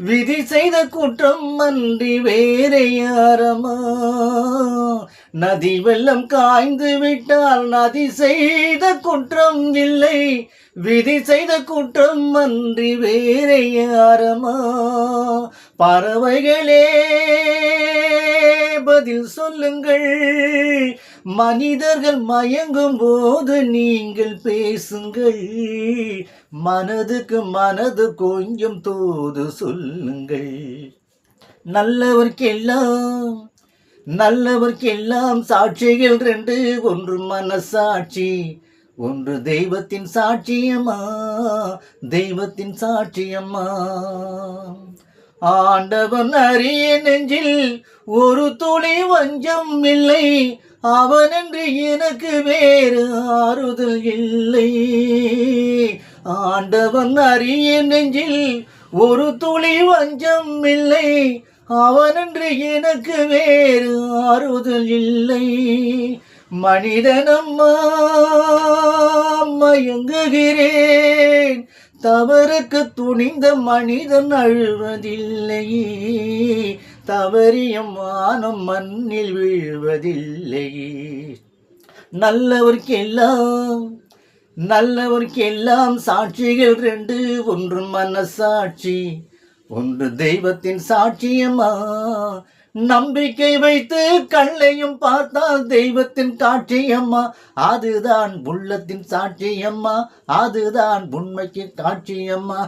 விதி செய்த குற்றம் அன்றி வேறே யாரம்மா? நதி வெள்ளம் காய்ந்து விட்டால் நதி செய்த குற்றம் இல்லை. விதி செய்த குற்றம் அன்றி வேறே யாரம்மா? பறவைகளே பதில் சொல்லுங்கள். மனிதர்கள் மயங்கும் போது நீங்கள் பேசுங்கள். மனதுக்கு மனது கொஞ்சம் தூது சொல்லுங்கள். நல்லவர்க்கெல்லாம் நல்லவர்க்கெல்லாம் சாட்சிகள் ரெண்டு. ஒன்று மனசாட்சி, ஒன்று தெய்வத்தின் சாட்சியம்மா. தெய்வத்தின் சாட்சியம்மா. ஆண்டவன் அறிய நெஞ்சில் ஒரு துளி வஞ்சம் இல்லை. அவனென்று எனக்கு வேறு ஆறுதல் இல்லை. ஆண்டவன் அறிய நெஞ்சில் ஒரு துளி வஞ்சம் இல்லை. அவனென்று எனக்கு வேறு ஆறுதல் இல்லை. மனிதனம்மா மயங்குகிறேன். தவறுக்கு துணிந்த மனிதன் அழுவதில்லையே. தவறிய மானம் மண்ணில் வீழ்வதில்லையே. நல்லவர்க்கெல்லாம் சாட்சிகள் ரெண்டு. ஒன்று மனசாட்சி, ஒன்று தெய்வத்தின் சாட்சியம்மா. நம்பிக்கை வைத்து கண்ணையும் பார்த்தால் தெய்வத்தின் காட்சியம்மா. அதுதான் உள்ளத்தின் சாட்சியம்மா. அதுதான் உண்மைக்கு காட்சியம்மா.